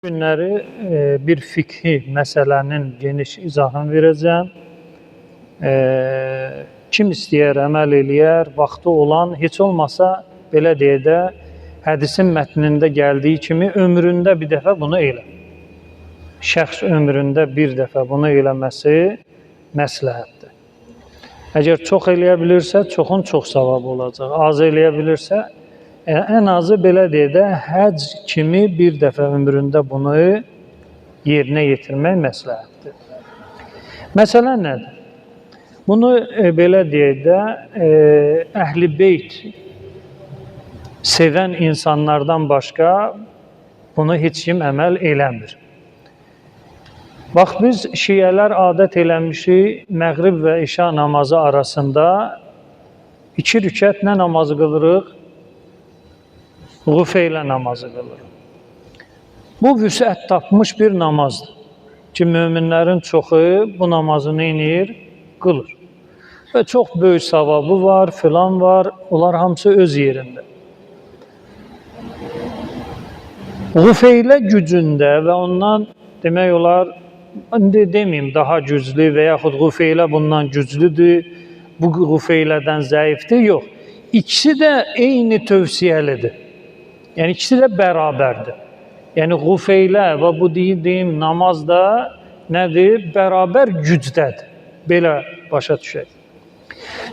Günləri bir fikhi məsələnin geniş izahını verəcəm. Kim istəyər, əməl eləyər, vaxtı olan, heç olmasa belə deyə də hədisin mətnində gəldiyi kimi ömründə bir dəfə bunu elə. Şəxs ömründə bir dəfə bunu eləməsi məsləhətdir. Əgər çox eləyə bilirsə, çoxun çox savabı olacaq. Az eləyə bilirsə, ən azı belə deyə də həcc kimi bir dəfə ömründə bunu yerinə yetirmək məsləhətdir. Məsələ nədir? Bunu belə deyə də əhl-i beyt sevən insanlardan başqa bunu heç kim əməl eləmir. Bax, biz şiyələr adət eləmişik, məğrib və işa namazı arasında 2 rükət nə namazı qılırıq? Qufeylə namazı qılır. Bu vüsət tapmış bir namazdır ki, möminlərin çoxu bu namazı neynir? Qılır. Və çox böyük savabı var, filan var, onlar hamısı öz yerində. Qufeylə gücündə və ondan demək olar, deməyim daha güclü və yaxud qufeylə bundan güclüdür, bu qufeylədən zəifdir, yox. İkisi də eyni tövsiyəlidir. Yəni, ikisi də bərabərdir. Yəni, qufeylə və bu deyim namaz da nədir? Bərabər gücdədir. Belə başa düşək.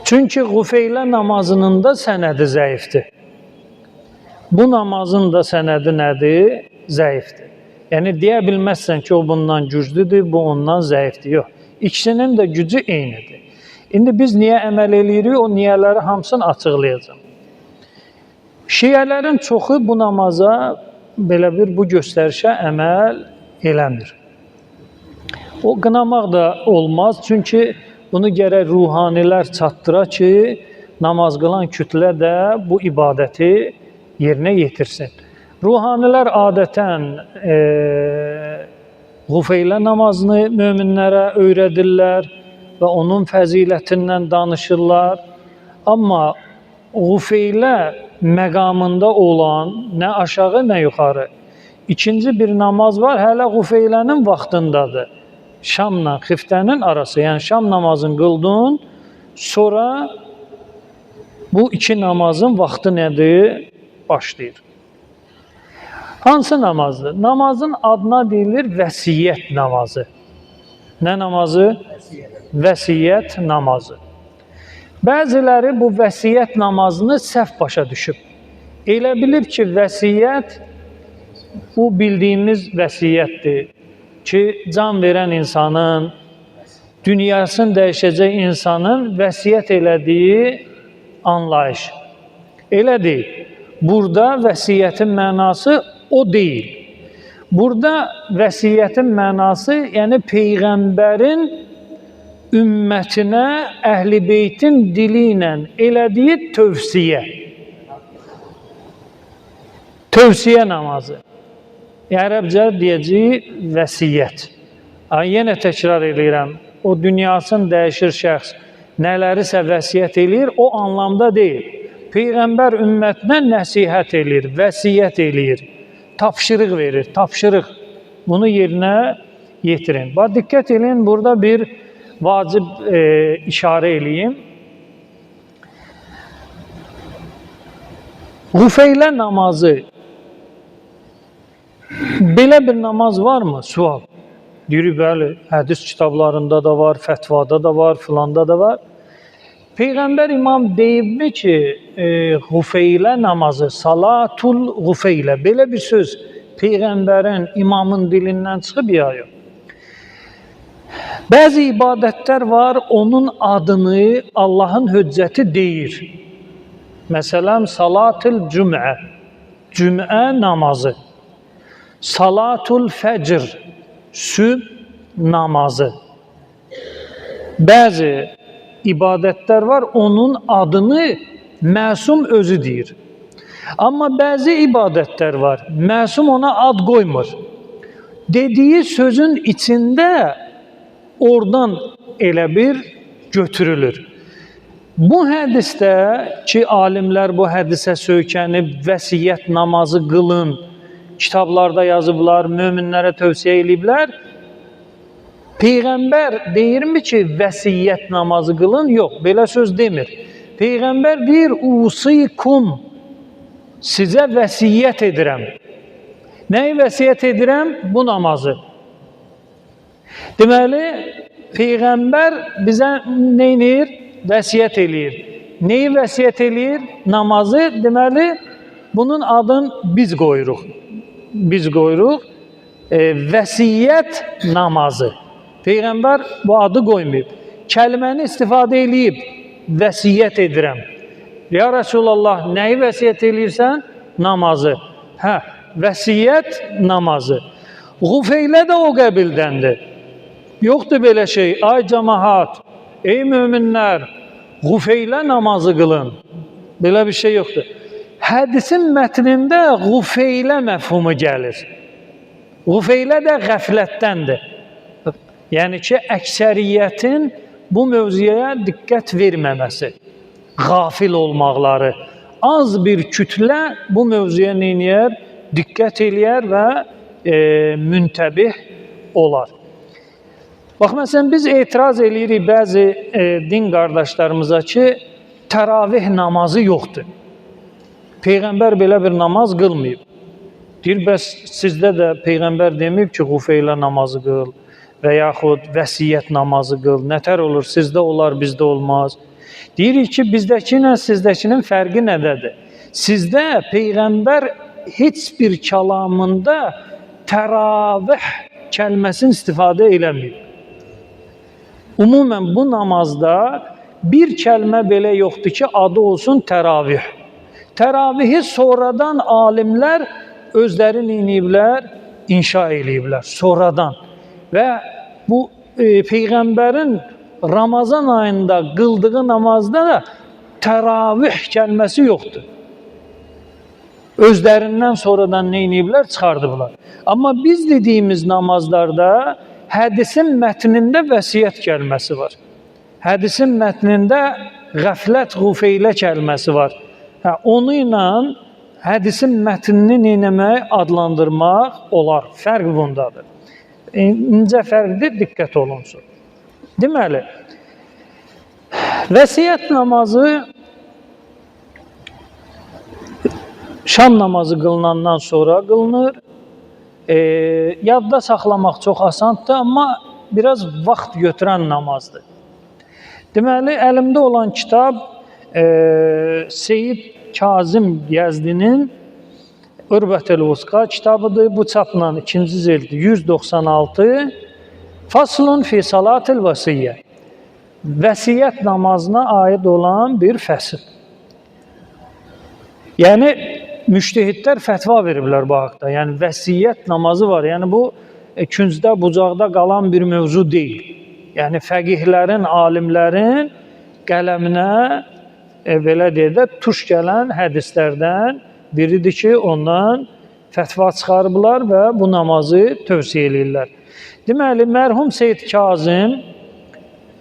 Çünki qufeylə namazının da sənədi zəifdir. Bu namazın da sənədi nədir? Zəifdir. Yəni, deyə bilməzsən ki, o bundan güclüdür, bu ondan zəifdir. Yox, ikisinin də gücü eynidir. İndi biz niyə əməl eləyirik? O niyələri hamısını açıqlayacağım. Şiyələrin çoxu bu namaza, belə bir bu göstərişə əməl eləmir. O qınamaq da olmaz, çünki bunu gərək ruhanilər çatdıra ki, namaz qılan kütlə də bu ibadəti yerinə yetirsin. Ruhanilər adətən qufeylə namazını möminlərə öyrədirlər və onun fəzilətindən danışırlar. Amma qufeylə məqamında olan nə aşağı, nə yuxarı. İkinci bir namaz var, hələ qufeylənin vaxtındadır. Şamla xiftənin arası, yəni şam namazını qıldın, sonra bu iki namazın vaxtı nədir? Başlayır. Hansı namazdır? Namazın adına deyilir vəsiyyət namazı. Nə namazı? Vəsiyyət namazı. Bəziləri bu vəsiyyət namazını səhv başa düşüb. Elə bilib ki, vəsiyyət bu bildiyimiz vəsiyyətdir ki, can verən insanın, dünyasını dəyişəcək insanın vəsiyyət elədiyi anlayış. Elə deyil. Burada vəsiyyətin mənası o deyil. Burada vəsiyyətin mənası, yəni Peyğəmbərin ümmətinə əhl-i beytin dili ilə elədiyi tövsiyə. Tövsiyə namazı. Ərəbcə deyəcək vəsiyyət. Yenə təkrar edirəm. O dünyasını dəyişir şəxs nələrisə vəsiyyət eləyir, o anlamda deyil. Peyğəmbər ümmətinə nəsihət eləyir, vəsiyyət eləyir, tapşırıq verir, tapşırıq. Bunu yerinə yetirin. Bax, diqqət edin, burada bir vacib işarə eləyim. Qufeylə namazı, belə bir namaz varmı? Sual. Deyir, bəli, hədis kitablarında da var, fətvada da var, filanda da var. Peyğəmbər imam deyibmi ki, qufeylə namazı, salatul qufeylə, belə bir söz Peyğəmbərin, imamın dilindən çıxıb ya yox. Bəzi ibadətlər var, onun adını Allahın höccəti deyir. Məsələn, salatul cümə, cümə namazı. Salatul fəcr, sübh namazı. Bəzi ibadətlər var, onun adını məsum özü deyir. Amma bəzi ibadətlər var, məsum ona ad qoymur. Dediyi sözün içində oradan elə bir götürülür. Bu hədisdə ki, alimlər bu hədisə söykənib vəsiyyət namazı qılın, kitablarda yazıblar, möminlərə tövsiyə ediblər. Peyğəmbər deyirmi ki, vəsiyyət namazı qılın? Yox, belə söz demir. Peyğəmbər deyir, usikum, sizə vəsiyyət edirəm. Nəyi vəsiyyət edirəm? Bu namazı. Deməli, Peyğəmbər bizə nə edir? Vəsiyyət eləyir. Neyi vəsiyyət eləyir? Namazı. Deməli, bunun adını biz qoyuruq. Biz qoyuruq. Vəsiyyət namazı. Peyğəmbər bu adı qoymayıb. Kəlməni istifadə eləyib. Vəsiyyət edirəm. Ya Rəsulallah, nəyi vəsiyyət eləyirsən? Namazı. Hə, vəsiyyət namazı. Qufeylə də o qəbildəndir. Yoxdur belə şey. Ay cəmaat, ey möminlər, qufeylə namazı qılın. Belə bir şey yoxdur. Hədisin mətnində qufeylə məfhumu gəlir. Qufeylə də qəflətdəndir. Yəni ki, əksəriyyətin bu mövzuya diqqət verməməsi, qafil olmaqları. Az bir kütlə bu mövzuya neyniyər? Diqqət eləyər və müntəbih olar. Bax, məsələn, biz etiraz eləyirik bəzi din qardaşlarımıza ki, təravih namazı yoxdur. Peyğəmbər belə bir namaz qılmayıb. Deyir, bəs sizdə də Peyğəmbər deməyib ki, qufeylə namazı qıl və yaxud vəsiyyət namazı qıl. Nətər olur? Sizdə olar, bizdə olmaz. Deyirik ki, bizdəki ilə sizdəkinin fərqi nədədir? Sizdə Peyğəmbər heç bir kəlamında təravih kəlməsini istifadə eləməyib. Ümumən bu namazda bir kəlmə belə yoxdur ki, adı olsun təravih. Təravihi sonradan alimlər özləri neyniyiblər? İnşa eləyiblər sonradan. Və bu Peyğəmbərin Ramazan ayında qıldığı namazda da təravih kəlməsi yoxdur. Özlərindən sonradan neyniyiblər? Çıxardıblar. Amma biz dediyimiz namazlarda hədisin mətnində vəsiyyət kəlməsi var. Hədisin mətnində qəflət, qufeylə kəlməsi var. Onu ilə hədisin mətnini neynəmək, adlandırmaq olar. Fərq bundadır. İncə fərqdir, diqqət olunsun. Deməli, vəsiyyət namazı şam namazı qılınandan sonra qılınır. Yadda saxlamaq çox asandır, amma biraz vaxt götürən namazdır. Deməli, əlimdə olan kitab Seyyid Kazım Yəzdinin Ürbətül Vusqa kitabıdır. Bu çapla 2-ci cildi 196. Faslun fi salatil vəsiyyyə. Vəsiyyət namazına aid olan bir fəsil. Yəni, müştehidlər fətva veriblər bu haqda. Yəni, vəsiyyət namazı var. Yəni, bu küncdə, bucaqda qalan bir mövzu deyil. Yəni, fəqihlərin, alimlərin qələminə, belə deyək də, tuş gələn hədislərdən biridir ki, ondan fətva çıxarıblar və bu namazı tövsiyə edirlər. Deməli, mərhum Seyyid Kazım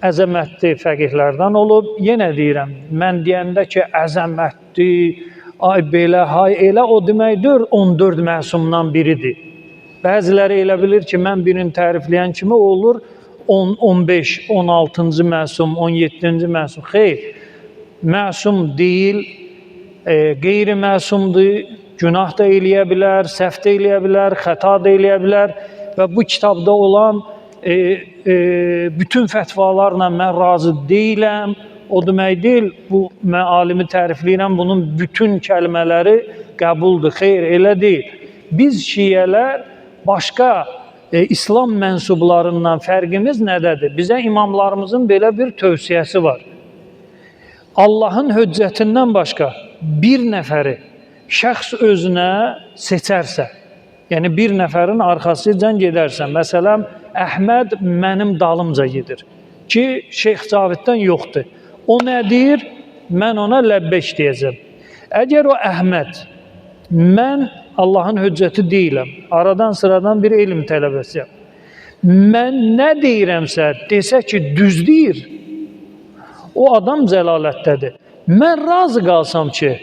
əzəmətli fəqihlərdən olub. Yenə deyirəm, mən deyəndə ki, əzəmətli, ay belə, hay elə, o deməkdir, 14 məsumdan biridir. Bəziləri elə bilir ki, mən birini tərifləyən kimi olur 10, 15, 16-cı məsum, 17-ci məsum. Xeyr, məsum deyil, qeyri-məsumdur, günah da eləyə bilər, səhv də eləyə bilər, xəta da eləyə bilər və bu kitabda olan bütün fətvalarla mən razı deyiləm. O demək deyil, bu mən alimi tərifləyirəm, bunun bütün kəlmələri qəbuldur. Xeyr, elə deyil. Biz şiyələr başqa İslam mənsublarından fərqimiz nədədir? Bizə imamlarımızın belə bir tövsiyəsi var. Allahın höccətindən başqa bir nəfəri şəxs özünə seçərsə, yəni bir nəfərin arxasıcan gedərsə, məsələn, Əhməd mənim dalımca gedir ki, Şeyx Caviddən yoxdur. O nə deyir? Mən ona ləbbək deyəcəm. Əgər o Əhməd, mən Allahın höccəti deyiləm, aradan sıradan bir elm tələbəsiyəm, mən nə deyirəmsə desə ki, düz deyir, o adam zəlalətdədir. Mən razı qalsam ki,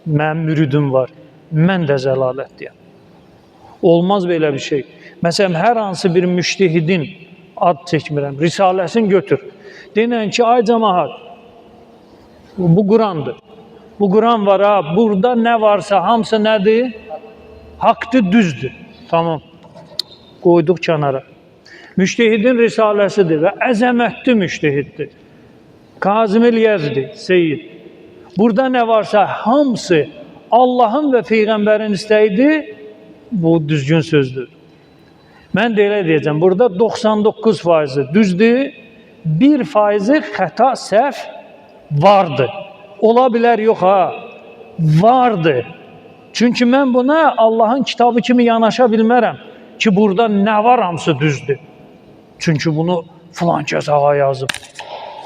mənim müridim var, mən də zəlalətliyəm. Olmaz belə bir şey. Məsələn, hər hansı bir müştehidin, ad çəkmirəm, risaləsini götür. Denən ki, ay cəmaat, bu Qurandır. Bu Quran var ha, burada nə varsa hamısı nədir? Haqdır, düzdür. Tamam. Qoyduq kənara. Müştehidin risaləsidir və əzəmətli müştehiddir. Kazimil Yezdi, Seyyid. Burada nə varsa hamısı Allahın və Peyğəmbərin istəyidir, bu düzgün sözdür. Mən də elə deyəcəm, burada 99% düzdür, 1% xəta, səhv vardır. Ola bilər, yox ha, vardır. Çünki mən buna Allahın kitabı kimi yanaşa bilmərəm ki, burada nə var hamısı düzdür. Çünki bunu filankəs ağa yazıb.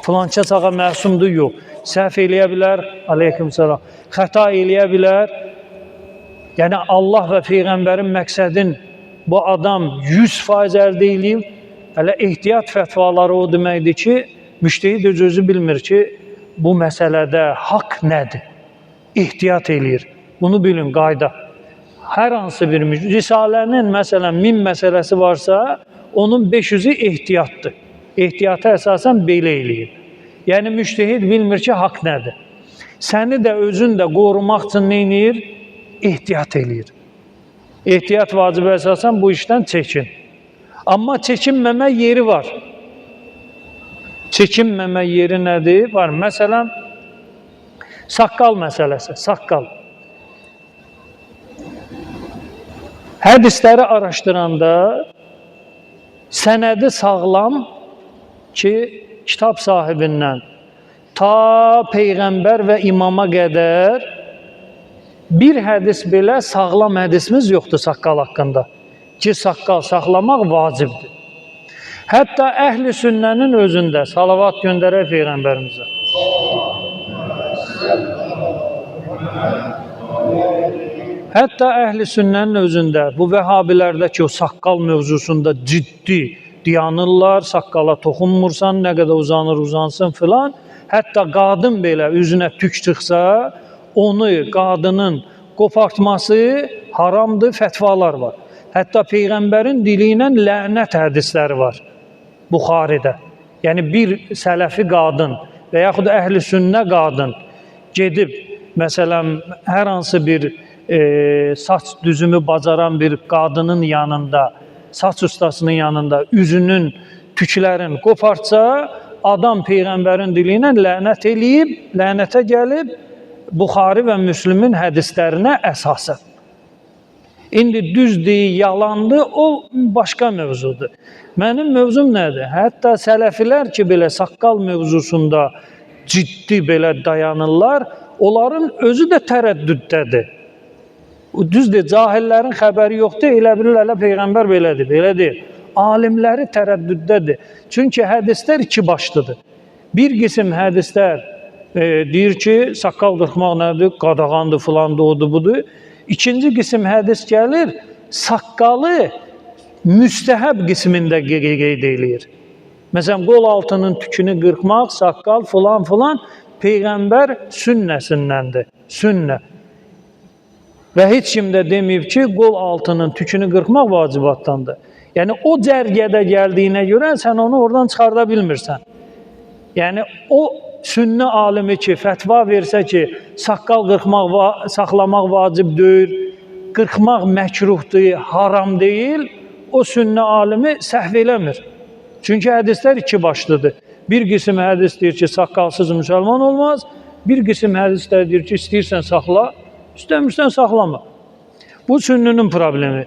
Filankəs ağa məsumdur, yox. Səhv eləyə bilər, aleykümselam. Xəta eləyə bilər. Yəni Allah və Peyğəmbərin məqsədin bu adam 100% əldə eləyib. Hələ ehtiyat fətvaları o deməkdir ki, müştehid özü bilmir ki, bu məsələdə haqq nədir? Ehtiyat eləyir. Bunu bilin, qayda. Hər hansı bir risalənin, məsələn, 1000 məsələsi varsa, onun 500-ü ehtiyatdır. Ehtiyata əsasən belə eləyir. Yəni, müştehid bilmir ki, haqq nədir? Səni də, özün də qorumaq üçün nə eləyir? Ehtiyat eləyir. Ehtiyat vacibə əsasən bu işdən çəkin. Amma çəkinməmə yeri var. Çəkinməmə yeri nədir? Var. Məsələn, saqqal məsələsi, saqqal. Hədisləri araşdıranda sənədi sağlam ki, kitab sahibindən ta Peyğəmbər və imama qədər bir hədis belə sağlam hədisimiz yoxdur saqqal haqqında. Ki, saqqal saxlamaq vacibdir. Hətta əhl-i sünnənin özündə salavat göndərək Peyğəmbərimizə. Hətta əhl-i sünnənin özündə bu vəhabilərdə ki, o saqqal mövzusunda ciddi dayanırlar, saqqala toxunmursan, nə qədər uzanır, uzansın filan. Hətta qadın belə üzünə tük çıxsa, onu qadının qopartması haramdır, fətvalar var. Hətta Peyğəmbərin dili ilə lənət hədisləri var Buxaridə. Yəni bir sələfi qadın və yaxud əhl-i sünnə qadın gedib, məsələn, hər hansı bir saç düzümü bacaran bir qadının yanında, saç ustasının yanında üzünün tüklərin qopartsa, adam Peyğəmbərin dili ilə lənət eləyib, lənətə gəlib Buxari və Müslümin hədislərinə əsasən. İndi düzdür, yalandır, o başqa mövzudur. Mənim mövzum nədir? Hətta sələfilər ki, belə saqqal mövzusunda ciddi belə dayanırlar, onların özü də tərəddüddədir. Düzdür, cahillərin xəbəri yoxdur, elə bilirlər, Peyğəmbər belədir, belə deyil. Alimləri tərəddüddədir. Çünki hədislər iki başlıdır. Bir qism hədislər deyir ki, saqqal qırxmaq nədir? Qadağandır, filandır, odur, budur. İkinci qism hədis gəlir, saqqalı müstəhəb qismində qeyd eləyir. Məsələn, qol altının tükünü qırxmaq, saqqal, filan, Peyğəmbər sünnəsindəndir, sünnə. Və heç kim də deməyib ki, qol altının tükünü qırxmaq vacibatdandır. Yəni, o cərgədə gəldiyinə görə sən onu oradan çıxarda bilmirsən. Yəni, o sünnə alimi ki, fətva versə ki, saqqal qırxmaq, saxlamaq vacib deyil, qırxmaq məkruhdur, haram deyil, o sünnə alimi səhv eləmir. Çünki hədislər iki başlıdır. Bir qism hədis deyir ki, saqqalsız müsəlman olmaz, bir qism hədislər deyir ki, istəyirsən saxla, istəmirsən saxlama. Bu sünninin problemi.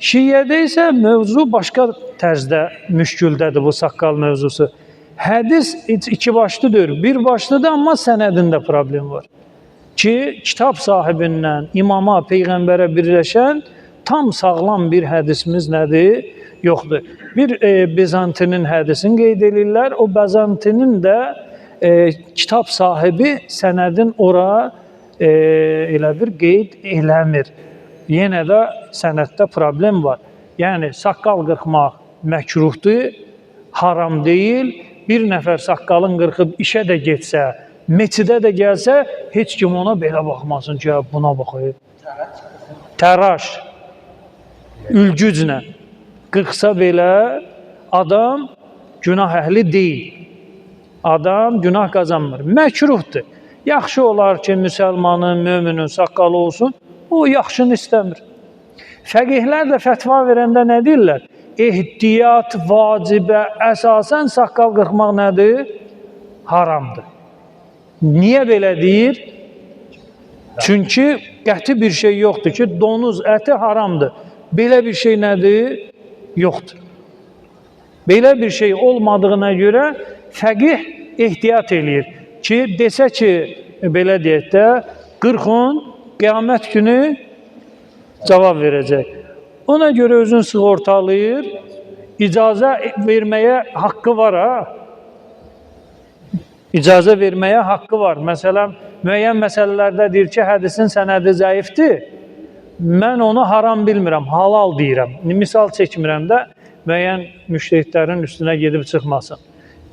Şiyyədə isə mövzu başqa tərzdə müşküldədir bu saqqal mövzusu. Hədis iki başlıdır, bir başlıdır, amma sənədində problem var. Ki, kitab sahibindən imama, Peyğəmbərə birləşən tam sağlam bir hədisimiz nədir? Yoxdur. Bir Bizantinin hədisini qeyd edirlər, o Bizantinin də kitab sahibi sənədin ora elə bir qeyd eləmir. Yenə də sənəddə problem var. Yəni, saqqal qırxmaq məkruhdur, haram deyil. Bir nəfər saqqalın qırxıb işə də getsə, meçidə də gəlsə, heç kim ona belə baxmasın ki, buna baxır. Təraş. ülgüclə qırxsa belə adam günah əhli deyil. Adam günah qazanmır. Məkruhdur. Yaxşı olar ki, müsəlmanın, möminin saqqalı olsun. O yaxşını istəmir. Fəqihlər də fətva verəndə nə deyirlər? Ehtiyat vacibə əsasən saqqal qırxmaq nədir? Haramdır. Niyə belə deyir? Çünki qəti bir şey yoxdur ki, donuz əti haramdır. Belə bir şey nədir? Yoxdur. Belə bir şey olmadığına görə fəqih ehtiyat eləyir ki, desə ki, belə deyək də, 40 qiyamət günü cavab verəcək. Ona görə özünü sığortalayır, icazə verməyə haqqı var ha. İcazə verməyə haqqı var. Məsələn, müəyyən məsələlərdə deyir ki, hədisin sənədi zəifdir. Mən onu haram bilmirəm, halal deyirəm. Misal çəkmirəm də, müəyyən müştəhidlərin üstünə gedib çıxmasın.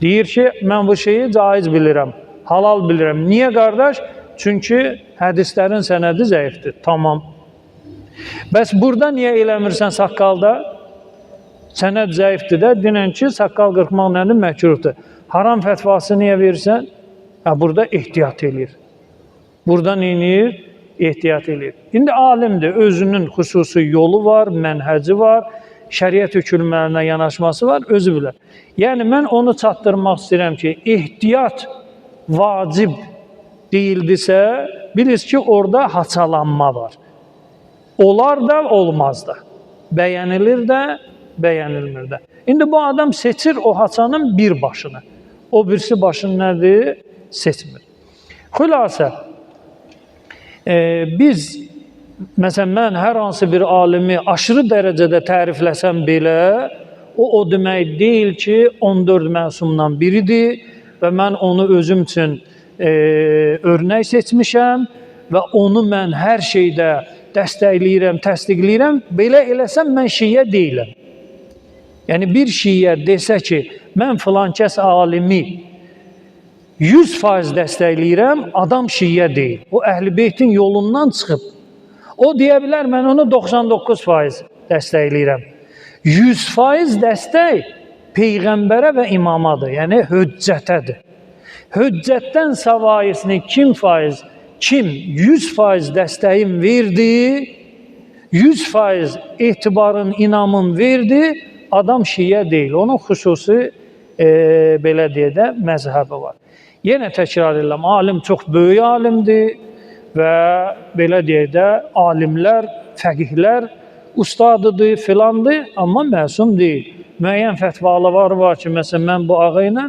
Deyir ki, mən bu şeyi caiz bilirəm, halal bilirəm. Niyə qardaş? Çünki hədislərin sənədi zəifdir. Tamam. Bəs burada niyə eləmirsən saqqalda? Sənəd zəifdir də, dinən ki, saqqal qırxmaq nədir? Məkruhdur. Haram fətvası niyə verirsən? Burada ehtiyat eləyir. Burada neyinir? Ehtiyat eləyir. İndi alimdir, özünün xüsusi yolu var, mənhəci var, şəriət hökmlərinə yanaşması var, özü bilər. Yəni, mən onu çatdırmaq istəyirəm ki, ehtiyat vacib deyildisə, bilirsiniz ki, orada haçalanma var. Olar da, olmaz da. Bəyənilir də, bəyənilmir də. İndi bu adam seçir o haçanın bir başını. O birisi başını nədir? Seçmir. Xülasə, biz, məsələn, mən hər hansı bir alimi aşırı dərəcədə tərifləsəm belə, o demək deyil ki, 14 məsumdan biridir və mən onu özüm üçün örnək seçmişəm və onu mən hər şeydə dəstəkləyirəm, təsdiqləyirəm. Belə eləsəm, mən şiyə deyiləm. Yəni, bir şiyə desə ki, mən filankəs alimi 100% dəstəkləyirəm, adam şiyə deyil. O Əhl-i Beytin yolundan çıxıb. O deyə bilər, mən onu 99% dəstəkləyirəm. 100% dəstək Peyğəmbərə və imamadır, yəni höccətədir. Höccətdən savayisini kim 100% dəstəyin verdi, 100% etibarın, inamın verdi, adam şiyə deyil. Onun xüsusi, belə deyə də, məzhəbi var. Yenə təkrar edirəm, alim çox böyük alimdir və belə deyə də, alimlər, fəqihlər ustadıdır, filandır, amma məsum deyil. Müəyyən fətvalar var ki, məsələn, mən bu ağa ilə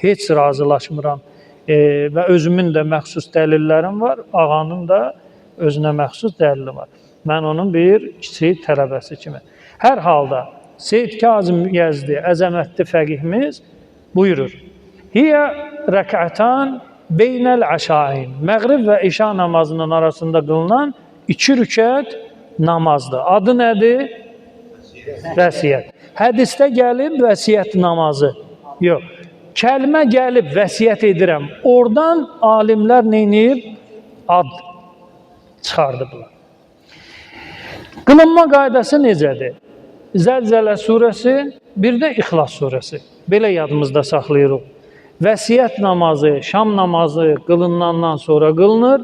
heç razılaşmıram və özümün də məxsus dəlillərim var, ağanın da özünə məxsus dəlili var. Mən onun bir kiçik tələbəsi kimi. Hər halda, Seyyid Kazım Yəzdi, əzəmətli fəqihimiz buyurur. Hiyə rəkətan beynəl-əşain. Məğrib və işa namazının arasında qılınan 2 rükət namazdır. Adı nədir? Vəsiyyət. Hədisdə gəlib vəsiyyət namazı. Yox. Kəlmə gəlib vəsiyyət edirəm. Oradan alimlər neynir? Ad çıxardıblar. Qılınma qaydası necədir? Zəlzələ surəsi, bir də İxlas surəsi. Belə yadımızda saxlayırıq. Vəsiyyət namazı, şam namazı qılınandan sonra qılınır.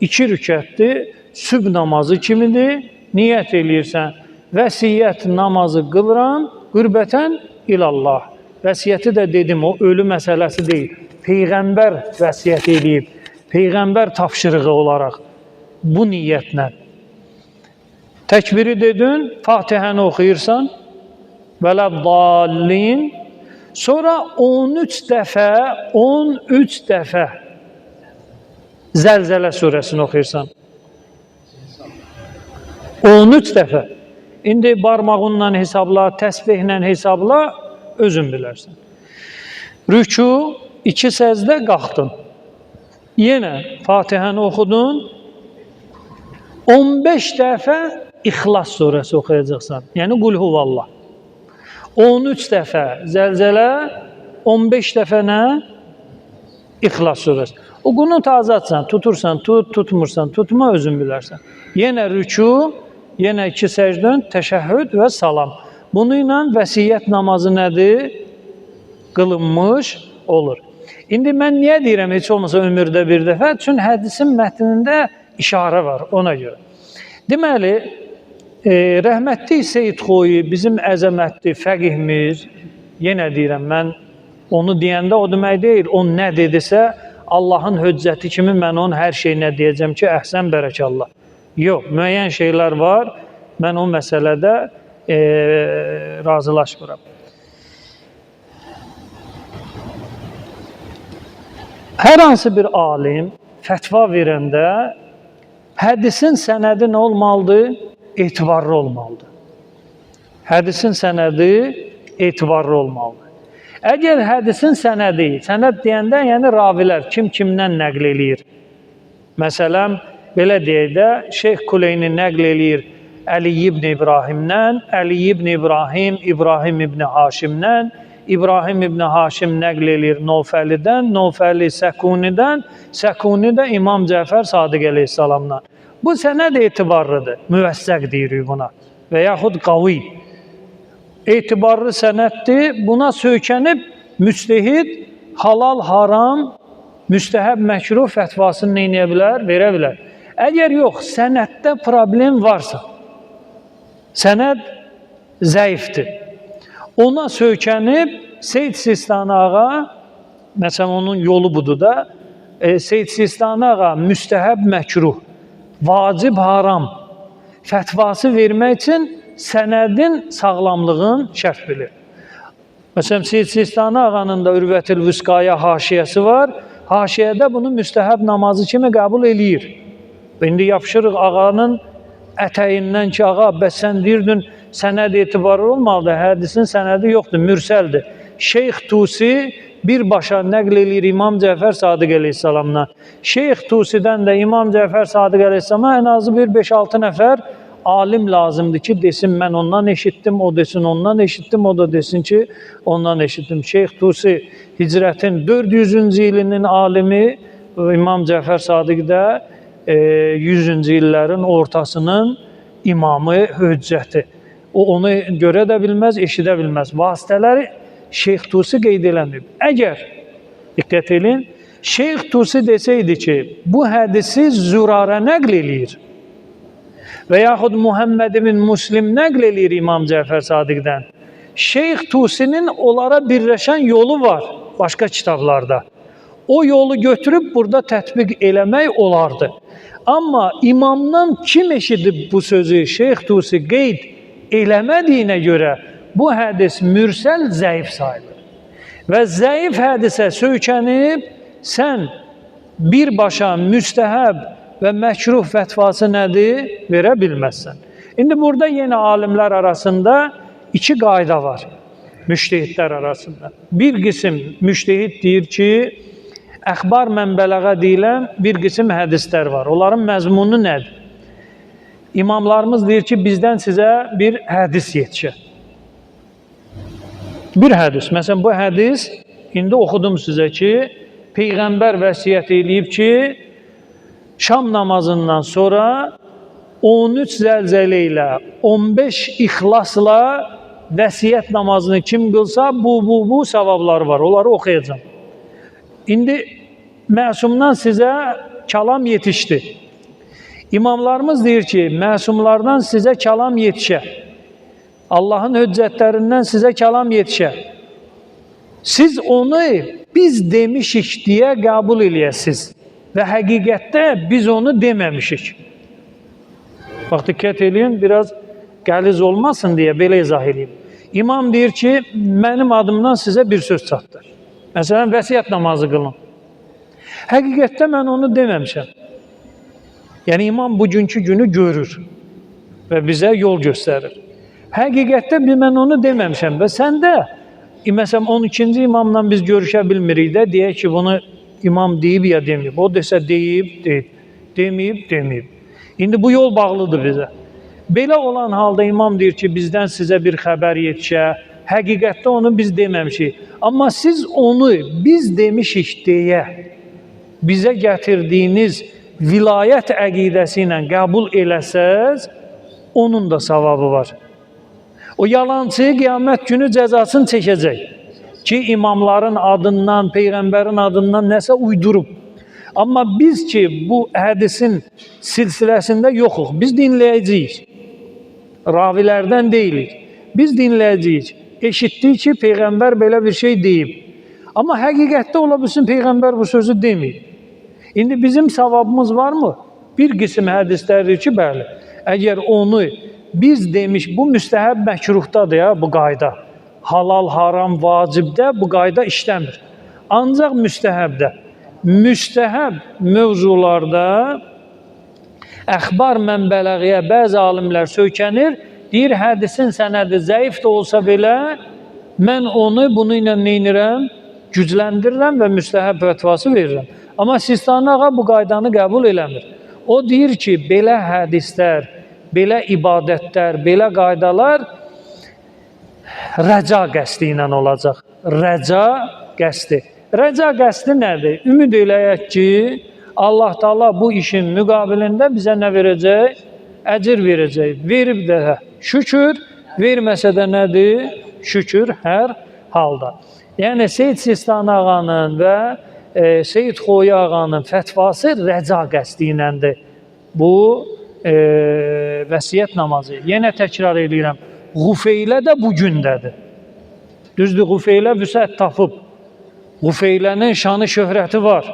2 rükətdir, sübh namazı kimidir. Niyyət eləyirsən, vəsiyyət namazı qılıram, qürbətən ilallah. Vəsiyyəti də dedim, o ölü məsələsi deyil. Peyğəmbər vəsiyyət eləyib, Peyğəmbər tapşırığı olaraq bu niyyətlə. Təkbiri dedin, Fatihəni oxuyursan, vələddallin, sonra 13 dəfə Zəlzələ surəsini oxuyursan. 13 dəfə. İndi barmağınla hesabla, təsbihlə hesabla, özün bilərsən. Rükû, 2 səcdə qalxdın. Yenə Fatihəni oxudun, 15 dəfə İxlas surəsi oxuyacaqsan. Yəni, Qul huvallah. 13 dəfə zəlzələ, 15 dəfə nə? İxlas surəsi. O qunut azadsan, tutursan, tutmursan, tutma, özün bilərsən. Yenə rükû, yenə 2 səcdən, təşəhhüd və salam. Bununla vəsiyyət namazı nədir? Qılınmış olur. İndi mən niyə deyirəm heç olmasa ömürdə bir dəfə? Çünki hədisin mətnində işarə var ona görə. Deməli, rəhmətli Seyyid Xoyi bizim əzəmətli fəqihimiz, yenə deyirəm mən onu deyəndə o demək deyil, o nə dedisə Allahın höccəti kimi mən onun hər şeyinə deyəcəm ki, əhsən bərəkallah. Yox, müəyyən şeylər var, mən o məsələdə razılaşmıram. Hər hansı bir alim fətva verəndə hədisin sənədi nə olmalıdır? Etibarlı olmalıdır. Hədisin sənədi etibarlı olmalıdır. Əgər hədisin sənədi, sənəd deyəndə yəni ravilər, kim kimdən nəql eləyir? Məsələn, belə deyək də, Şeyx Kuleyni nəql eləyir Əli ibn İbrahimdən, Əli ibn İbrahim, İbrahim ibn Haşimdən, İbrahim ibn Haşim nəql eləyir Novfəlidən, Novfəli Səkunidən, Səkuni də İmam Cəfər Sadiq əleyhissalamdan. Bu sənəd etibarlıdır, müvəssəq deyirik buna və yaxud qavi. Etibarlı sənəddir, buna söykənib müctəhid halal, haram, müstəhəb, məkruh fətvasını neyə bilər? Verə bilər. Əgər yox, sənəddə problem varsa, sənəd zəifdir. Ona söykənib Seyyid Sistani ağa, məsələn onun yolu budur da, Seyyid Sistani ağa müstəhəb, məkruh, vacib, haram fətvası vermək üçün sənədin sağlamlığın şərt bilir. Məsələn, Seyyid Sistani ağanın da Ürvətül Vüsqaya haşiyəsi var. Haşiyədə bunu müstəhəb namazı kimi qəbul eləyir. İndi yapışırıq ağanın ətəyindən ki, ağa, bəs sən deyirdin, sənəd etibarlı olmalıdır, hədisin sənədi yoxdur, mürsəldir. Şeyx Tusi birbaşa nəql eləyir İmam Cəfər Sadiq əleyhissalamdan. Şeyx Tusidən də İmam Cəfər Sadiq əleyhissalama ən azı bir 5-6 nəfər alim lazımdır ki, desin mən ondan eşitdim, o desin ondan eşitdim, o da desin ki, ondan eşitdim. Şeyx Tusi hicrətin 400-cü ilinin alimi, İmam Cəfər Sadiq də 100-cü illərin ortasının imamı, höccəti. O onu görə də bilməz, eşidə bilməz. Vasitələri Şeyx Tusi qeyd eləməyib. Əgər, diqqət edin, Şeyx Tusi desəydi ki, bu hədisi Zürarə nəql eləyir və yaxud Muhammed ibn Muslim nəql eləyir İmam Cəfər Sadiqdən. Şeyx Tusinin onlara birləşən yolu var başqa kitablarda. O yolu götürüb burada tətbiq eləmək olardı. Amma imamdan kim eşidib bu sözü Şeyx Tusi qeyd eləmədiyinə görə bu hədis mürsəl zəif sayılır. Və zəif hədisə söykənib sən birbaşa müstəhəb və məkruh fətvası nədir? Verə bilməzsən. İndi burada yenə alimlər arasında 2 qayda var, müştehidlər arasında. Bir qism müştehid deyir ki, əxbar mənbələğə deyilən bir qism hədislər var. Onların məzmunu nədir? İmamlarımız deyir ki, bizdən sizə bir hədis yetişər. Bir hədis, məsələn bu hədis, indi oxudum sizə ki, Peyğəmbər vəsiyyət eləyib ki, Şam namazından sonra 13 zəlzələ ilə, 15 ixlasla vəsiyyət namazını kim qılsa, bu savabları var. Onları oxuyacağım. İndi məsumdan sizə kəlam yetişdi. İmamlarımız deyir ki, məsumlardan sizə kəlam yetişər. Allahın höccətlərindən sizə kəlam yetişər. Siz onu biz demişik deyə qəbul eləyəsiniz. Və həqiqətdə biz onu deməmişik. Bax, diqqət edin, biraz qəliz olmasın deyə belə izah edeyim. İmam deyir ki, mənim adımdan sizə bir söz çatdır. Məsələn, vəsiyyət namazı qılın. Həqiqətdə mən onu deməmişəm. Yəni, imam bugünkü günü görür və bizə yol göstərir. Həqiqətdə mən onu deməmişəm və sən də, məsələn, 12-ci imamla biz görüşə bilmirik də, deyək ki, bunu İmam deyib ya deməyib. O desə deyib, deməyib, deməyib. İndi bu yol bağlıdır bizə. Belə olan halda imam deyir ki, bizdən sizə bir xəbər yetişə, həqiqətdə onu biz deməmişik. Amma siz onu biz demişik deyə bizə gətirdiyiniz vilayət əqidəsi ilə qəbul eləsəz, onun da savabı var. O yalancı qiyamət günü cəzasını çəkəcək ki, imamların adından, peyğəmbərin adından nəsə uydurub. Amma biz ki, bu hədisin silsiləsində yoxuq. Biz dinləyəcəyik. Ravilərdən deyilik. Biz dinləyəcəyik. Eşitdik ki, peyğəmbər belə bir şey deyib. Amma həqiqətdə ola bilsin peyğəmbər bu sözü deməyib. İndi bizim savabımız varmı? Bir qism hədislərdir ki, bəli. Əgər onu biz demiş, bu müstəhəb məkruhdadır ya, bu qayda. Halal, haram, vacibdə bu qayda işləmir. Ancaq müstəhəbdə. Müstəhəb mövzularda əxbar mənbələğiyə bəzi alimlər söykənir, deyir, hədisin sənədi zəif də olsa belə, mən onu bunu ilə neynirəm? Gücləndirirəm və müstəhəb fətvası verirəm. Amma Sistani ağa bu qaydanı qəbul eləmir. O deyir ki, belə hədislər, belə ibadətlər, belə qaydalar rəca qəsdi ilə olacaq. Rəca qəsdi. Rəca qəsdi nədir? Ümid eləyək ki, Allah Taala bu işin müqabilində bizə nə verəcək? Əcir verəcək. Verib də şükür, verməsə də nədir? Şükür hər halda. Yəni Seyyid Sistani ağanın və Seyyid Xoya ağanın fətvası rəca qəsdi iləndir. Bu vəsiyyət namazı. Yenə təkrar edirəm. Qufeylə də bu gündədir. Düzdür, Qufeylə vüsət tapıb. Qufeylənin şanı şöhrəti var.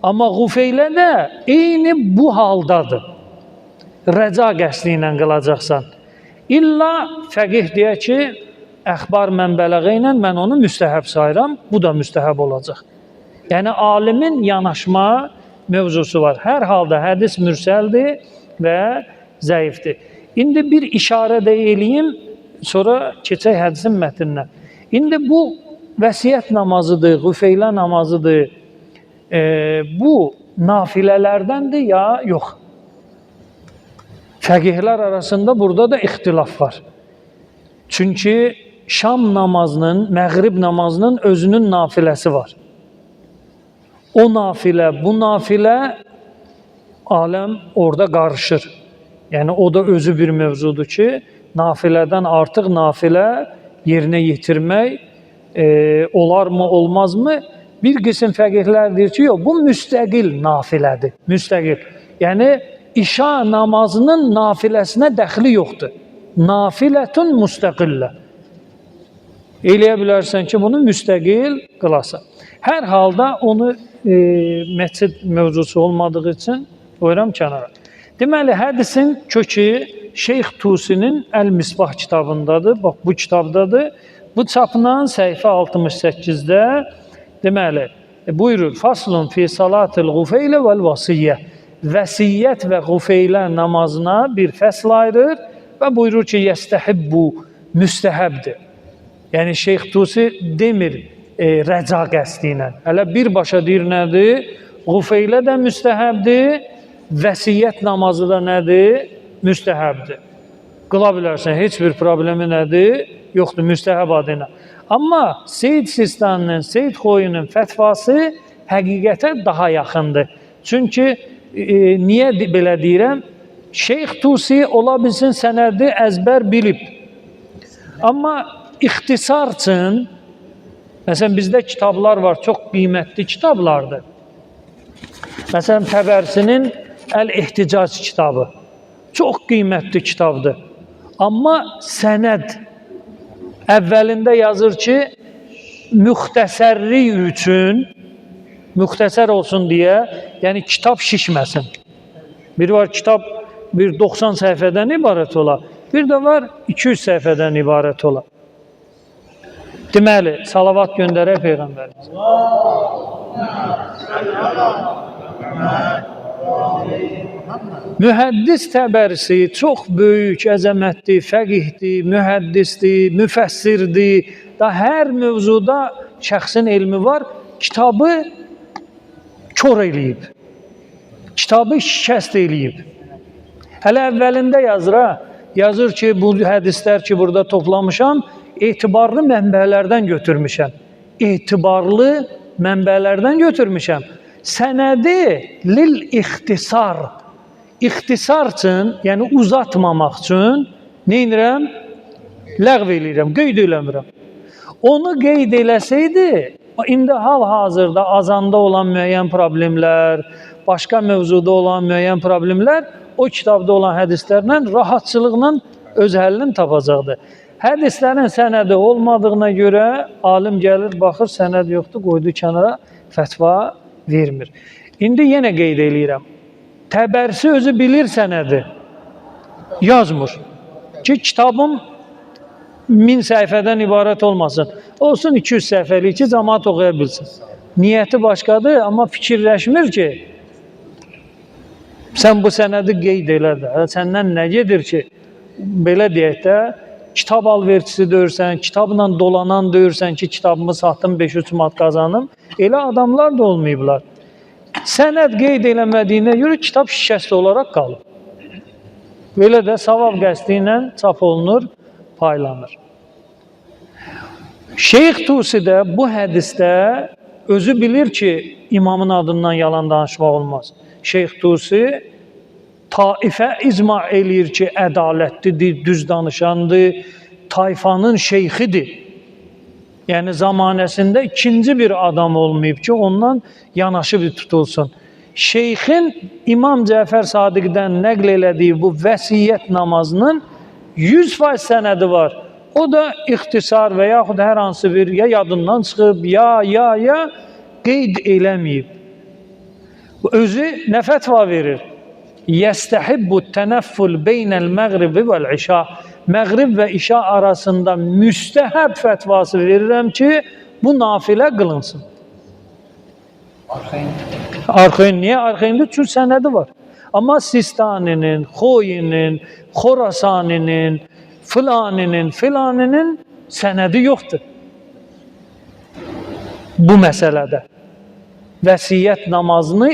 Amma Qufeylə də eyni bu haldadır. Rəca qəsdi ilə qılacaqsan. İlla fəqih deyək ki, əxbar mənbələği ilə mən onu müstəhəb sayıram, bu da müstəhəb olacaq. Yəni, alimin yanaşma mövzusu var. Hər halda hədis mürsəldir və zəifdir. İndi bir işarə də eləyim, sonra keçək hədisin mətninə. İndi bu vəsiyyət namazıdır, qufeylə namazıdır. Bu nafilələrdəndir ya yox. Fəqihlər arasında burada da ixtilaf var. Çünki şam namazının, məğrib namazının özünün nafiləsi var. O nafilə, bu nafilə aləm orada qarışır. Yəni o da özü bir mövzudur ki, nafilədən artıq nafilə yerinə yetirmək olarmı, olmazmı? Bir qism fəqihlər deyir ki, yox, bu müstəqil nafilədir. Müstəqil. Yəni İşa namazının nafiləsinə dəxli yoxdur. Nafilətun müstəqillə. Eləyə bilərsən ki, bunu müstəqil qılasan. Hər halda onu məscid mövzusu olmadığı üçün qoyuram kənara. Deməli, hədisin kökü Şeyx Tusinin Əl-Misbah kitabındadır. Bax, bu kitabdadır. Bu çapla səhifə 68-də deməli, buyurur, Faslun fi salatil qufeylə vəl-vasiyyə. Vəsiyyət və qufeylə namazına bir fəsl ayırır və buyurur ki, yəstəhibbu müstəhəbdir. Yəni, Şeyx Tusi demir rəca qəsdi ilə. Hələ birbaşa deyir nədir? Qufeylə də müstəhəbdir, vəsiyyət namazı da nədir? Müstəhəbdir. Qıla bilərsən, heç bir problemi nədir? Yoxdur, müstəhəb adı ilə. Amma Seyyid Sistaninin, Seyyid Xoyunun fətvası həqiqətə daha yaxındır. Çünki niyə belə deyirəm? Şeyx Tusi ola bilsin sənədi əzbər bilib. Amma ixtisar üçün, məsələn, bizdə kitablar var, çox qiymətli kitablardır. Məsələn, Təbərsinin Əl-İhticac kitabı. Çox qiymətli kitabdır. Amma sənəd əvvəlində yazır ki, müxtəsərlik üçün, müxtəsər olsun deyə, yəni kitab şişməsin. Bir var kitab 90 səhifədən ibarət ola, bir də var 200 səhifədən ibarət ola. Deməli, salavat göndərək Peyğəmbərimiz. Mühəddis Təbərsi çox böyük, əzəmətli, fəqihdir, mühəddisdir, müfəssirdir. Da hər mövzuda şəxsin elmi var. Kitabı kör eləyib. Kitabı şikəst eləyib. Hələ əvvəlində yazır ki, bu hədislər ki, burada toplamışam, etibarlı mənbələrdən götürmüşəm. Etibarlı mənbələrdən götürmüşəm. Sənədi lil ixtisar. ixtisar üçün, yəni uzatmamaq üçün nə edirəm? Ləğv eləyirəm, qeyd eləmirəm. Onu qeyd eləsəydi, indi hal-hazırda azanda olan müəyyən problemlər, başqa mövzuda olan müəyyən problemlər o kitabda olan hədislərlə rahatçılıqla öz həllini tapacaqdı. Hədislərin sənədi olmadığına görə alim gəlir, baxır, sənəd yoxdur, qoydu kənara, fətva vermir. İndi yenə qeyd eləyirəm. Təbərsi özü bilir sənədi, yazmır ki, kitabım 1000 səhifədən ibarət olmasın. Olsun 200 səhifəlik ki, cəmaat oxuya bilsin. Niyyəti başqadır, amma fikirləşmir ki, sən bu sənədi qeyd elə də, səndən nə gedir ki, belə deyək də, kitab alverçisi deyirsən, kitabla dolanan deyirsən ki, kitabımı satdım, 5-3 manat qazanım. Elə adamlar da olmayıblar. Sənəd qeyd eləmədiyinə görə kitab şikəst olaraq qalıb. Belə də savab qəsdi ilə çap olunur, paylanır. Şeyx Tusi də bu hədisdə özü bilir ki, imamın adından yalan danışmaq olmaz. Şeyx Tusi taifə icma eləyir ki, ədalətlidir, düz danışandır, tayfanın şeyxidir. Yəni zamanəsində ikinci bir adam olmayıb ki, ondan yanaşı bir tutulsun. Şeyxin İmam Cəfər Sadiqdən nəql elədiyi bu vəsiyyət namazının 100% sənədi var. O da ixtisar və yaxud hər hansı bir ya yadından çıxıb, ya qeyd eləməyib. Özü nə fətva verir? Yəstəhibbu tənəffül beynəl məğribi vəl-işa. Məğrib və işa arasında müstəhəb fətvası verirəm ki, bu nafilə qılınsın. Arxain niyə? Arxaində çünki sənədi var. Amma Sistaninin, Xoyinin, Xorasaninin, filaninin sənədi yoxdur. Bu məsələdə vəsiyyət namazını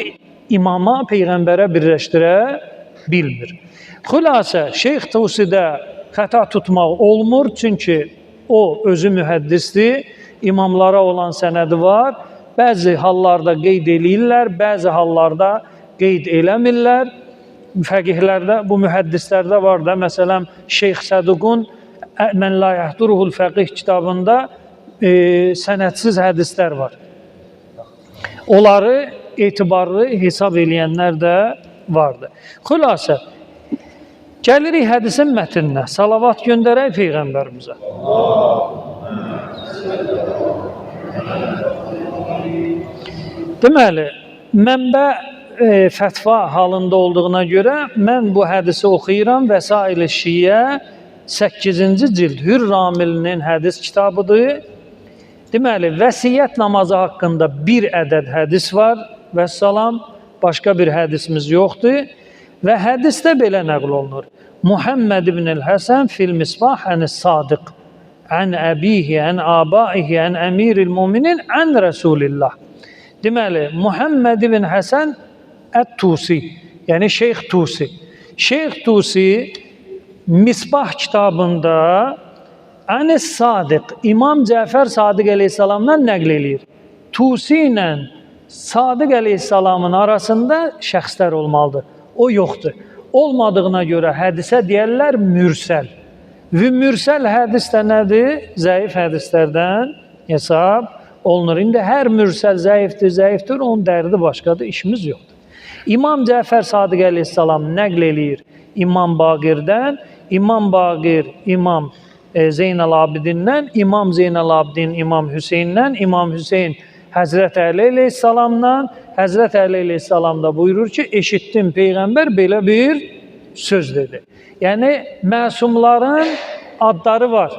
imama, peyğəmbərə birləşdirə bilmir. Xülasə, Şeyx Tusidə xəta tutmaq olmur, çünki o özü mühəddisdir, imamlara olan sənədi var. Bəzi hallarda qeyd eləyirlər, bəzi hallarda qeyd eləmirlər. Fəqihlərdə, bu mühəddislərdə var da, məsələn, Şeyx Səduqun Mən la yəhduruhul fəqih kitabında sənədsiz hədislər var. Onları etibarlı hesab eləyənlər də vardır. Xülasə, gəlirik hədisin mətninə, salavat göndərək Peyğəmbərimizə. Deməli, mənbə fətva halında olduğuna görə mən bu hədisi oxuyuram. Vəsail-i Şiyə 8-ci cild Hür Ramilinin hədis kitabıdır. Deməli, vəsiyyət namazı haqqında bir ədəd hədis var. Vəssalam, başqa bir hədisimiz yoxdur. Və hədisdə belə nəql olunur. Muhammed ibn el-Həsən fil misbah ənis sadiq. Ən əbihi, ən abaihi, ən əmiril müminin, ən Rəsulillah. Deməli, Muhammed ibn Həsən Ət-Tusi, yəni Şeyx Tusi. Şeyx Tusi Misbah kitabında Ənis Sadiq, İmam Cəfər Sadiq əleyhissalamdan nəql eləyir. Tusi ilə Sadiq əleyhissalamın arasında şəxslər olmalıdır. O yoxdur. Olmadığına görə hədisə deyərlər mürsəl. Və mürsəl hədis də nədir? Zəif hədislərdən hesab olunur. İndi hər mürsəl zəifdir, onun dərdi başqadır, işimiz yoxdur. İmam Cəfər Sadiq əleyhissalam nəql eləyir İmam Baqirdən, İmam Baqir, İmam Zeynəl Abidindən, İmam Zeynəl Abidin, İmam Hüseyndən, İmam Hüseyn Həzrət Əli əleyhissalamdan, Həzrət Əli əleyhissalam da buyurur ki, eşitdim Peyğəmbər belə bir söz dedi. Yəni, məsumların adları var.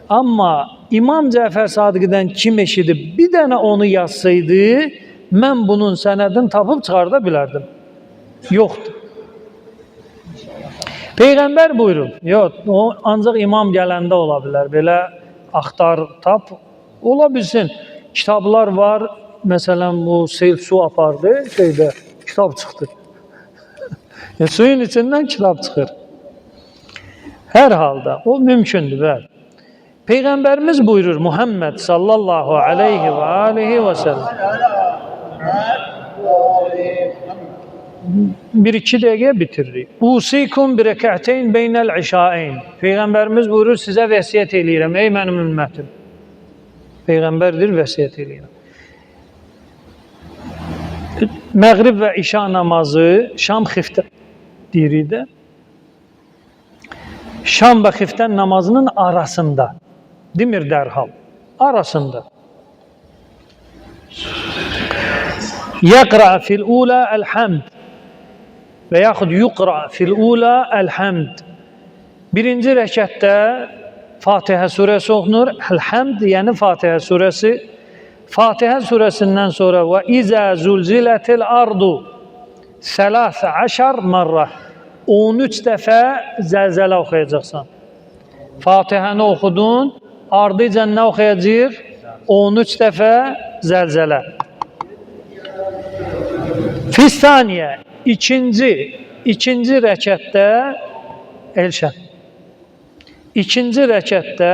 Amma İmam Cəfər Sadiqdən kim eşidib, bir dənə onu yazsaydı, mən bunun sənədini tapıb çıxarda bilərdim. Yoxdur. Peyğəmbər buyurur. Yox, o ancaq imam gələndə ola bilər. Belə axtar, tap, ola bilsin. Kitablar var, məsələn, bu sel su apardı, kitab çıxdı. Suyun içindən kitab çıxır. Hər halda, o mümkündür, bəli. Peyğəmbərimiz buyurur, Muhammed sallallahu aleyhi və aleyhi və səlləm. 1-2 dəqiqə bitiririk. Usikum bi rək'ateyn beynəl işaeyn. Peyğəmbərimiz buyurur, sizə vəsiyyət eləyirəm ey mənim ümmətim. Peyğəmbərdir, vəsiyyət eləyirəm. Məğrib və işa namazı Şam xiftə deyirik də. Şam və xiftən namazının arasında. Demir dərhal. Arasında. Yəqra fil-ula el-hamd və yaxud yuqra fil-ula el-hamd. Birinci rəkətdə Fatihə surəsi oxunur. El-hamd yəni Fatihə surəsi. Fatihə surəsindən sonra və izə zulzilətil ardu 13 marra 13 dəfə zəlzələ oxuyacaqsan. Fatihəni oxudun, ardıca nə oxuyacaq? 13 dəfə zəlzələ. Fistaniyə, ikinci rəkətdə Elşən. İkinci rəkətdə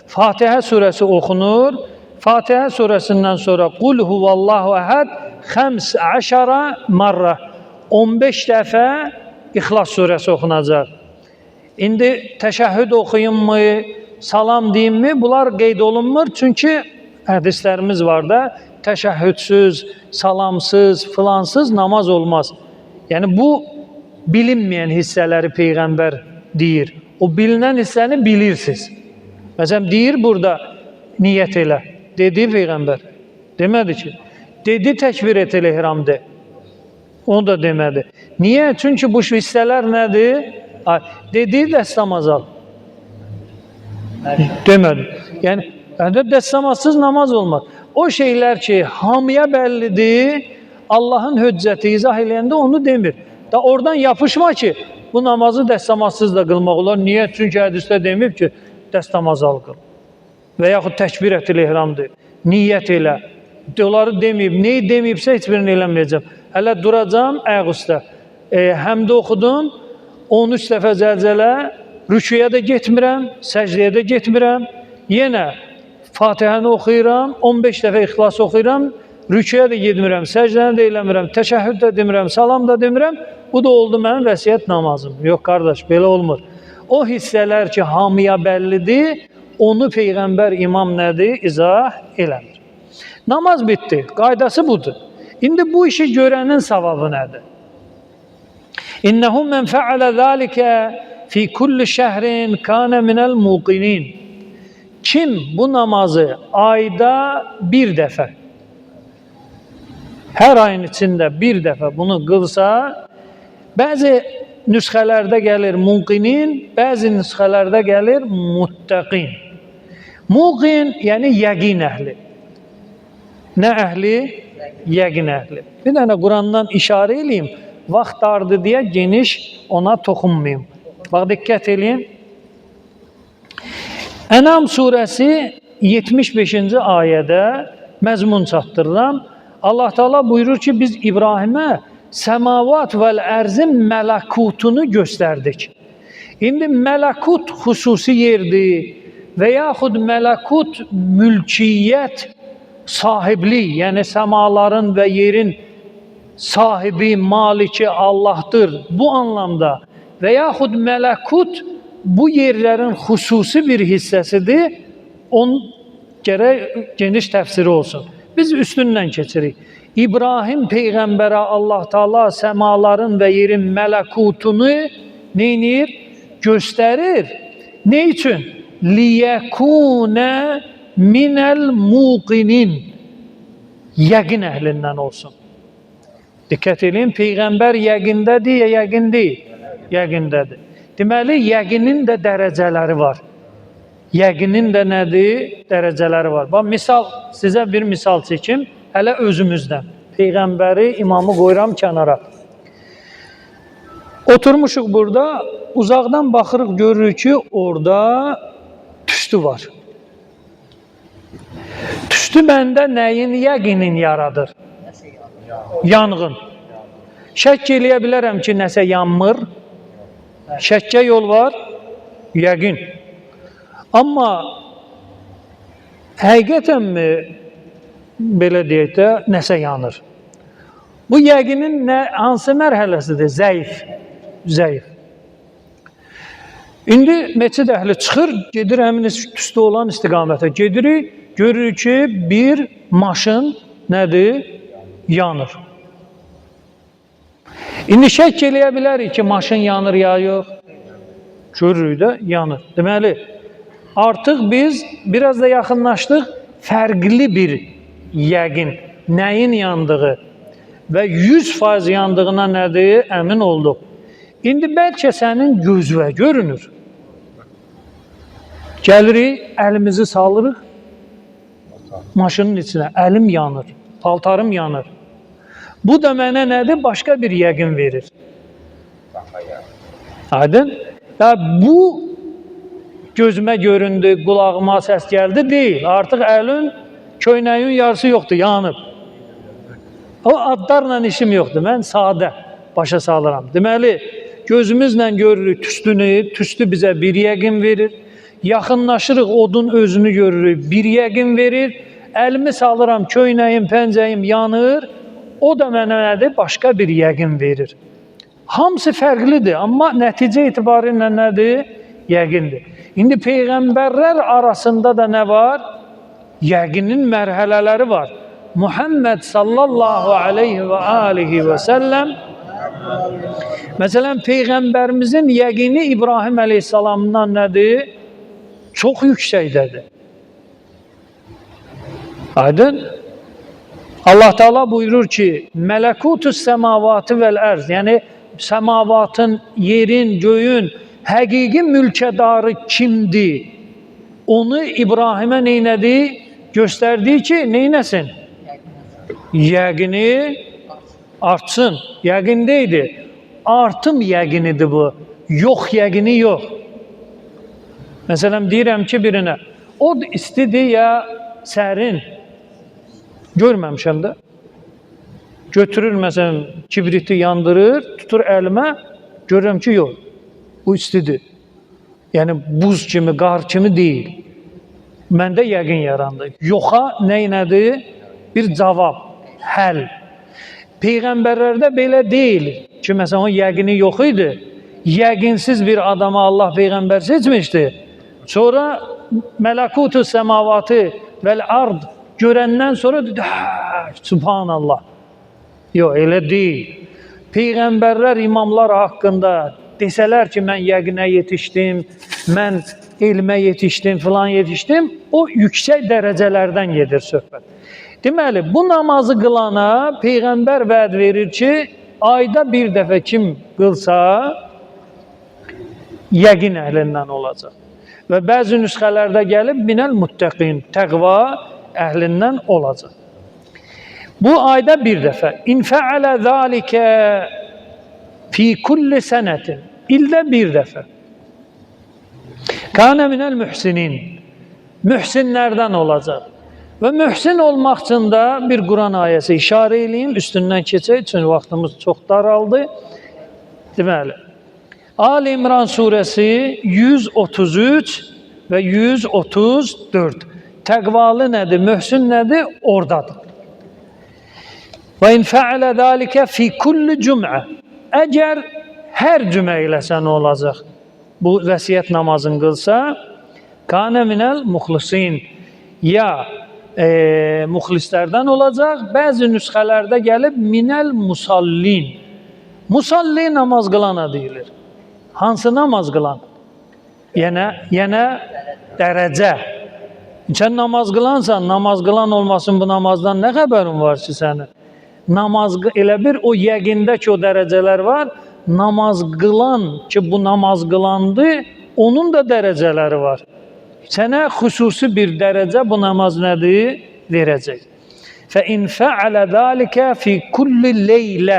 Fatihə surəsi oxunur. Fatihə surəsindən sonra Qul huvallahu əhəd 15 marra 15 dəfə İxlas surəsi oxunacaq. İndi təşəhhüd oxuyunmu, salam deyimmi? Bunlar qeyd olunmur. Çünki hədislərimiz var da, təşəhhüdsüz, salamsız, filansız namaz olmaz. Yəni bu bilinməyən hissələri Peyğəmbər deyir. O bilinən hissəni bilirsiniz. Məsələn, deyir burada niyyət elə. Dedi Peyğəmbər. Demədi ki. Dedi təkbir et el-ihram de. Onu da demədi. Niyə? Çünki bu hissələr nədir? Dedi dəstəmaz al. Demədi. Yəni, dəstəmazsız namaz olmaz. O şeylər ki, hamıya bəllidir, Allahın höccəti izah eləyəndə onu demir. Da oradan yapışma ki, bu namazı dəstəmazsız da qılmaq olar. Niyə? Çünki hədisdə demir ki, dəstəmaz al qıl. Və yaxud təkbir et el-ihramdır. Niyyət elə. Onları deməyib. Neyi deməyibsə heç birini eləməyəcəm. Hələ duracam ayaq üstə. Həmdə oxudum, 13 dəfə zəlzələ, rüküyə də getmirəm, səcdəyə də getmirəm. Yenə Fatihəni oxuyuram, 15 dəfə İxlas oxuyuram, rüküyə də getmirəm, səcdəni də eləmirəm, təşəhhüd də demirəm, salam da demirəm. Bu da oldu mənim vəsiyyət namazım. Yox qardaş, belə olmur. O hissələr ki, hamıya bəllidir, onu Peyğəmbər imam nədir? İzah eləmir. Namaz bitdi. Qaydası budur. İndi bu işi görənin savabı nədir? İnnehu men fe'ale zâlike fi kulli şehrin kana minel muqinin. Kim bu namazı ayda bir dəfə, hər ayın içində bir dəfə bunu qılsa, bəzi nüsxələrdə gəlir muqinin, bəzi nüsxələrdə gəlir muttaqin. Muqin yəni yəqin əhli. Nə əhli? Yəqin əhli. Bir dənə Qurandan işarə eləyim, vaxt dardı deyə geniş ona toxunmayayım. Bax, diqqət eləyin. Ənam surəsi 75-ci ayədə məzmun çatdırıram. Allah Teala buyurur ki, biz İbrahimə səmavat və ərzin mələkutunu göstərdik. İndi mələkut xüsusi yerdir və yaxud mələkut mülkiyyət sahiblik, yəni səmaların və yerin sahibi, maliki Allahdır bu anlamda və yaxud mələkut bu yerlərin xüsusi bir hissəsidir, onun gərək geniş təfsiri olsun. Biz üstündən keçirik. İbrahim Peyğəmbərə Allah Teala səmaların və yerin mələkutunu neynir? Göstərir. Ne üçün? Liyəkûnə minəl muqinin. Yəqin əhlindən olsun. Diqqət edin, Peyğəmbər yəqindədir ya yəqin deyil? Yəqindədir. Deməli, yəqinin də dərəcələri var. Yəqinin də nədir? Dərəcələri var. Bax, misal, sizə bir misal çəkim, hələ özümüzdən. Peyğəmbəri, imamı qoyuram kənara. Oturmuşuq burada, uzaqdan baxırıq, görürük ki, orada tüstü var. Tüstü məndə nəyin yəqinin yaradır? Yanğın. Şək eləyə bilərəm ki, nəsə yanmır. Şəkkə yol var, yəqin. Amma həqiqətənmi belə deyək də nəsə yanır? Bu yəqinin hansı mərhələsidir? Zəif. Zəif. İndi meçid əhli çıxır, gedir həmin üstü olan istiqamətə. Gedirik, görürük ki, bir maşın nədir? Yanır. İndi şək eləyə bilərik ki, maşın yanır ya yox. Görürük də yanır. Deməli, artıq biz biraz da yaxınlaşdıq, fərqli bir yəqin, nəyin yandığı və 100% yandığına nədir? Əmin olduq. İndi bəlkə sənin gözünə görünür. Gəlirik, əlimizi salırıq maşının içinə. Əlim yanır, paltarım yanır. Bu da mənə nədir? Başqa bir yəqin verir. Aydın? Və bu gözümə göründü, qulağıma səs gəldi deyil. Artıq əlin, köynəyin yarısı yoxdur, yanıb. O adlarla işim yoxdur. Mən sadə başa salıram. Deməli, gözümüzlə görürük tüstünü, tüstü bizə bir yəqin verir. Yaxınlaşırıq, odun özünü görürük, bir yəqin verir. Əlimi salıram, köynəyim, pəncəyim yanır. O da mənə nədir? Başqa bir yəqin verir. Hamısı fərqlidir, amma nəticə etibarıyla nədir? Yəqindir. İndi peyğəmbərlər arasında da nə var? Yəqinin mərhələləri var. Muhammed sallallahu aleyhi və alihi və səlləm məsələn, peyğəmbərimizin yəqini İbrahim əleyhissalamdan nədir? Çox yüksəkdədir. Aydın? Allah Teala buyurur ki, Mələkutus səmavatı vəl ərz, yəni səmavatın, yerin, göyün həqiqi mülkədarı kimdir? Onu İbrahimə neynədi? Göstərdi ki, neynəsin? Yəqini artsın. Yəqindeydi. Artım yəqinidir bu. Yox yəqini yox. Məsələn, deyirəm ki, birinə, od istidir ya sərin? Görməmişəm də. Götürür, məsələn, kibriti yandırır, tutur əlimə, görürəm ki, yox. Bu istidir. Yəni, buz kimi, qar kimi deyil. Məndə yəqin yarandı. Yoxa nədir? Bir cavab, həll. Peyğəmbərlərdə belə deyil ki, məsələn, o yəqini yox idi. Yəqinsiz bir adama Allah Peyğəmbər seçmişdi. Sonra Mələkutus səmavatı vəl ard görəndən sonra dedi, subhanallah. Yox, elə deyil. Peyğəmbərlər, imamlar haqqında desələr ki, mən yəqinə yetişdim, mən elmə yetişdim, filan yetişdim, o yüksək dərəcələrdən gedir söhbət. Deməli, bu namazı qılana Peyğəmbər vəd verir ki, ayda bir dəfə kim qılsa, yəqin əhlindən olacaq. Və bəzi nüsxələrdə gəlib, minəl muttəqin, təqva əhlindən olacaq. Bu ayda bir dəfə. İn fəalə zəlikə fi kulli sənətin. İldə bir dəfə. Kânə minəl mühsinin. Mühsinlərdən olacaq. Və mühsin olmaq üçün də bir Quran ayəsi işarə edeyim, üstündən keçək, çünki vaxtımız çox daraldı. Deməli, Ali İmran surəsi 133 və 134. Təqvalı nədir, mühsin nədir? Oradadır. Və in fəalə zəlikə fi kulli cüm'ə. Əgər hər cümə ilə sən olacaq, bu vəsiyyət namazını qılsa, kânə minəl muxlisin. Ya muxlislərdən olacaq, bəzi nüsxələrdə gəlib minəl musallin. Musalli namaz qılana deyilir. Hansı namaz qılan? Yenə dərəcə. Sən namaz qılansan, namaz qılan olmasın bu namazdan nə xəbərin var ki sənin? Namaz, elə bir o yəqində ki o dərəcələr var, namaz qılan ki bu namaz qılandı, onun da dərəcələri var. Sənə xüsusi bir dərəcə bu namaz nədir? Verəcək. فَاِنْ فَعَلَ ذَٰلِكَ فِي كُلِّ لَيْلَ.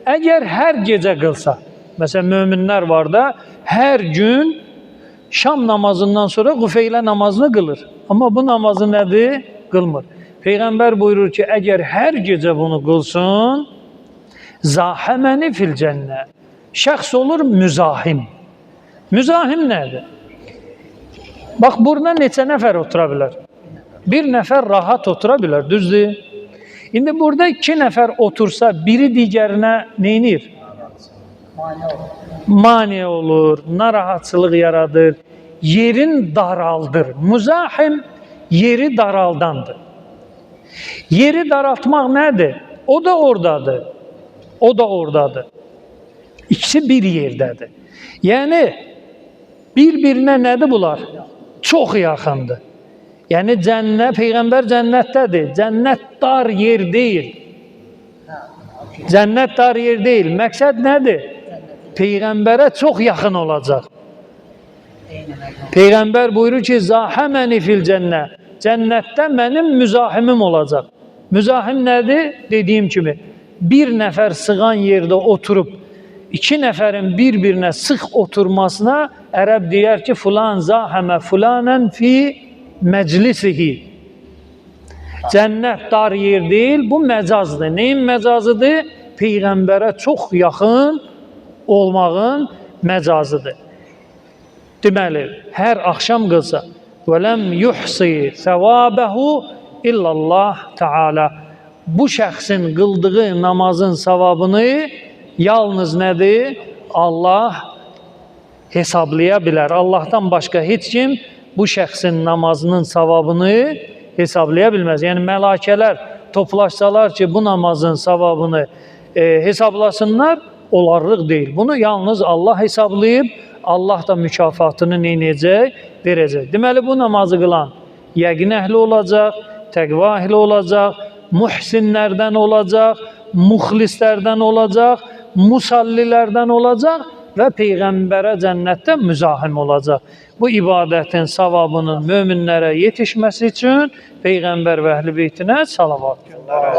Əgər hər gecə qılsa, məsələn, möminlər var da, hər gün şam namazından sonra qüfeylə namazını qılır. Amma bu namazı nədir? Qılmır. Peyğəmbər buyurur ki, əgər hər gecə bunu qılsın, zahəməni fil cənnə. Şəxs olur müzahim. Müzahim nədir? Bax, burada neçə nəfər otura bilər? Bir nəfər rahat otura bilər, düzdür? İndi burada 2 nəfər otursa, biri digərinə neynir? Mane olur, narahatçılıq yaradır, yerin daraldır. Muzahim yeri daraldandır. Yeri daraltmaq nədir? O da oradadır. O da oradadır. İkisi bir yerdədir. Yəni bir-birinə nədir bunlar? Çox yaxındır. Yəni cənnət, Peyğəmbər cənnətdədir. Cənnət dar yer deyil. Cənnət dar yer deyil. Məqsəd nədir? Peyğəmbərə çox yaxın olacaq. Peyğəmbər buyurur ki, zahəməni fil cənnə. Cənnətdə mənim müzahimim olacaq. Müzahim nədir? Dediyim kimi, bir nəfər sığan yerdə oturub, 2 nəfərin bir-birinə sıx oturmasına ərəb deyər ki, fulan zahəmə fulanən fi məclisihi. Cənnət dar yer deyil, bu məcazdır. Neyin məcazıdır? Peyğəmbərə çox yaxın olmağın məcazıdır. Deməli, hər axşam qılsa, وَلَمْ يُحْصِي ثَوَابَهُ إِلَّا اللّٰهِ Teala. Bu şəxsin qıldığı namazın savabını yalnız nədir? Allah hesablaya bilər. Allahdan başqa heç kim bu şəxsin namazının savabını hesablaya bilməz. Yəni mələkələr toplaşsalar ki, bu namazın savabını hesablasınlar, olarlıq deyil. Bunu yalnız Allah hesablayıb, Allah da mükafatını neynəyəcək? Verəcək. Deməli, bu namazı qılan yəqin əhli olacaq, təqva əhli olacaq, muhsinlərdən olacaq, muxlislərdən olacaq, musallilərdən olacaq və Peyğəmbərə cənnətdə müzahim olacaq. Bu ibadətin savabının möminlərə yetişməsi üçün Peyğəmbər və əhl-i beytinə salavat göndərək.